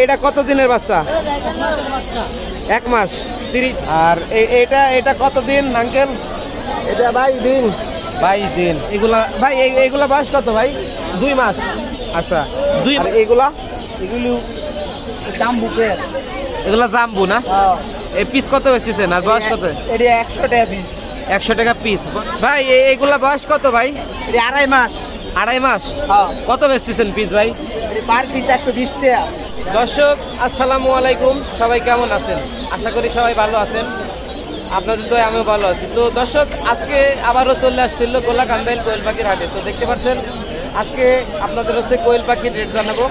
এটা কত দিনের বাচ্চা? 1 মাস 30। আর এটা কত দিন আঙ্কেল? এটা 22 দিন। 22 দিন। এগুলা ভাই এগুলা বয়স কত ভাই? 2 মাস। আচ্ছা 2। আর এগুলো জাম্বু পেয়ার। এগুলা জাম্বু না? এই পিস কত বেচতেছেন আর বয়স কত? এটা 100 টাকা পিস। 100 টাকা পিস। ভাই এগুলা বয়স কত ভাই? এটা 2.5 মাস। 2.5 মাস। কত বেচতেছেন পিস ভাই? পার পিস 120 টাকা। দর্শক আসসালামু আলাইকুম, সবাই কেমন আছেন? আশা করি সবাই ভালো আছেন। আপনাদের তো আমিও ভালো আছি। তো দর্শক আজকে আবারও চলে আসছিল গোলাকান্দাইল কোয়েল পাখির হাটে। তো দেখতে পাচ্ছেন আজকে আপনাদের হচ্ছে কোয়েল পাখির রেট জানাবো।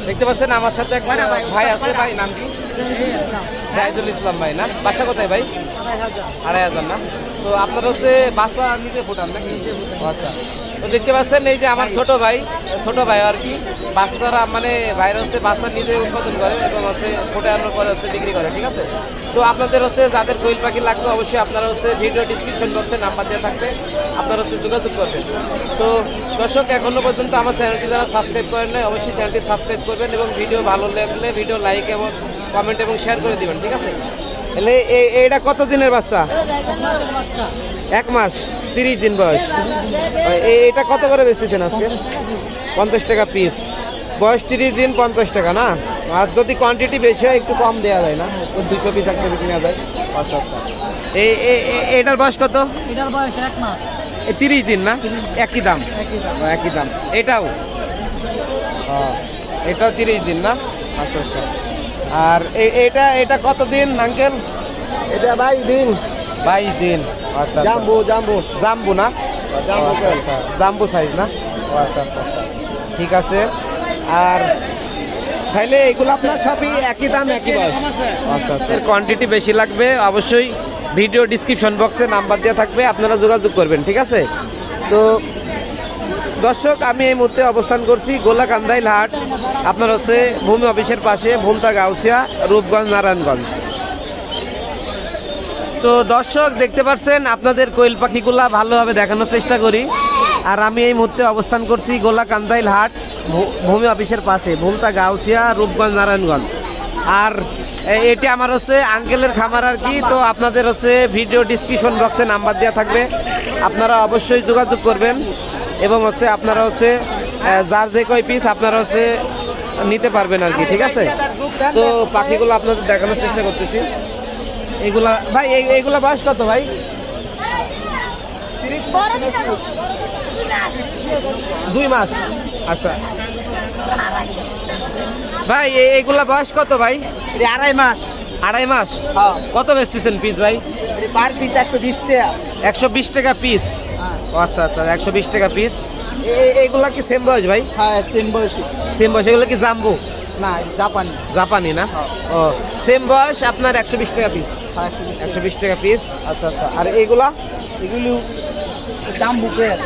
দেখতে পাচ্ছেন আমার সাথে এক ভাই আছে। ভাই নাম কি? জাহিদুল ইসলাম ভাই না? বাসা কোথায় ভাই? 2,500 না? তো আপনার হচ্ছে বাসা নিতে ফুটান নাকি? আচ্ছা। তো দেখতে পাচ্ছেন এই যে আমার ছোট ভাই আর কি বাচ্চারা মানে বাইরে হচ্ছে বাচ্চা নিজে উৎপাদন করে এবং হচ্ছে ফোটানোর পরে হচ্ছে বিক্রি করে। ঠিক আছে। তো আপনাদের হচ্ছে যাদের কোয়েল পাখি লাগবে অবশ্যই আপনারা হচ্ছে ভিডিও ডিসক্রিপশন বক্সে নাম্বার দেওয়া থাকবে, আপনারা হচ্ছে যোগাযোগ করবেন। তো দর্শক এখনো পর্যন্ত আমার চ্যানেলটি যারা সাবস্ক্রাইব করেন নাই অবশ্যই চ্যানেলটি সাবস্ক্রাইব করবেন এবং ভিডিও ভালো লাগলে ভিডিও লাইক এবং কমেন্ট এবং শেয়ার করে দিবেন। ঠিক আছে। এটা কত দিনের বাচ্চা? 1 মাস 30 দিন বয়স। এটা কত করে বেচতেছেন আজকে? 50 টাকা পিস। বয়স 30 দিন 50 টাকা না? আর যদি কোয়ান্টিটি বেশি হয় একটু কম দেওয়া যায় না? 200 পিস একটা বেশি নেওয়া যায়। আচ্ছা আচ্ছা। এটার বয়স কত? এটার বয়স 1 মাস। 30 দিন না? একই দাম। একই দাম। এটাও এটাও 30 দিন না? আচ্ছা আচ্ছা। আর এটা কত দিন আঙ্কেল? এটা 22 দিন। 22 দিন। আচ্ছা। জাম্বু না? জাম্বু সাইজ না? আচ্ছা আচ্ছা আচ্ছা ঠিক আছে। আর তাহলে এগুলো আপনার সবই একই দাম একই বয়স? আচ্ছা আচ্ছা। কোয়ান্টিটি বেশি লাগবে অবশ্যই ভিডিও ডিসক্রিপশন বক্সে নাম্বার দেওয়া থাকবে, আপনারা যোগাযোগ করবেন। ঠিক আছে। তো দর্শক আমি এই মুহূর্তে অবস্থান করছি গোলাকান্দাইল হাট। আপনার হচ্ছে ভূমি অফিসের পাশে, ভুমতা গাউসিয়া, রূপগঞ্জ, নারায়ণগঞ্জ। তো দর্শক দেখতে পাচ্ছেন আপনাদের কোয়েল পাখিগুলা ভালোভাবে দেখানোর চেষ্টা করি। আর আমি এই মুহূর্তে অবস্থান করছি গোলাকান্দাইল হাট ভূমি অফিসের পাশে, ভুমতা গাউসিয়া, রূপগঞ্জ, নারায়ণগঞ্জ। আর এটি আমার হচ্ছে আঙ্কেলের খামার আর কি। তো আপনাদের হচ্ছে ভিডিও ডিসক্রিপশন বক্সে নাম্বার দেওয়া থাকবে, আপনারা অবশ্যই যোগাযোগ করবেন এবং হচ্ছে আপনারা হচ্ছে যার যে কয় পিস আপনারা হচ্ছে নিতে পারবেন আর কি। ঠিক আছে। তো পাখিগুলো আপনাদের দেখানোর চেষ্টা করতেছি। এগুলা ভাই এগুলা বয়স কত ভাই? 2 মাস। আচ্ছা ভাই এগুলা বয়স কত ভাই? 2.5 মাস। 2.5 মাস। কত বেচতেছেন পিস ভাই? পার পিস 120 টাকা। 120 টাকা পিস। আচ্ছা আচ্ছা 120 টাকা পিস। এগুলা কি সেম বয়স ভাই? হ্যাঁ সেম বয়স। সেম বয়স। এগুলো কি জাম্বু না? জাপানি না? ও সেম বয়স আপনার 120 টাকা পিস। 120 টাকা পিস। আচ্ছা আচ্ছা। আর এগুলো জাম্বু পেয়ার।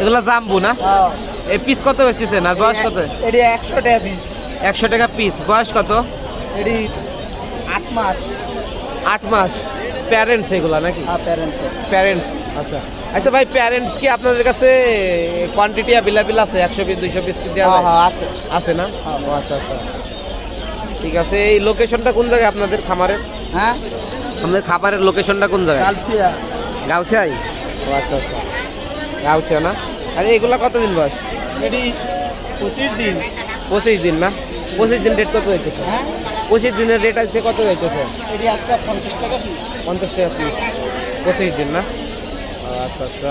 এগুলা জাম্বু না? এই পিস কত বেচতেছেন আর বয়স কত? এটা 100 টাকা পিস। 100 টাকা পিস। বয়স কত? এটি 8 মাস। 8 মাস। প্যারেন্টস এগুলা নাকি? হ্যাঁ প্যারেন্টস। আচ্ছা আচ্ছা ভাই প্যারেন্টস কি আপনাদের কাছে কোয়ান্টিটি অ্যাভেলেবল আছে? 100 পিস 200 পিস কি দেওয়া যায়? আছে। আছে না? আচ্ছা আচ্ছা ঠিক আছে। এই লোকেশনটা কোন জায়গায় আপনাদের খামারের? হ্যাঁ আমাদের খাবারের লোকেশনটা কোন জায়গায়? গাউসিয়ায়। ও আচ্ছা আচ্ছা গাউসিয়া না? আর এগুলা কতদিন বয়স? এটি 25 দিন। 25 দিন না? 25 দিন রেট কত যাইতেছে? হ্যাঁ 25 দিনের রেট আজকে কত যাইতেছে? এটি আজকে 50 টাকা পিস। 50 টাকা পিস। 25 দিন না? আচ্ছা আচ্ছা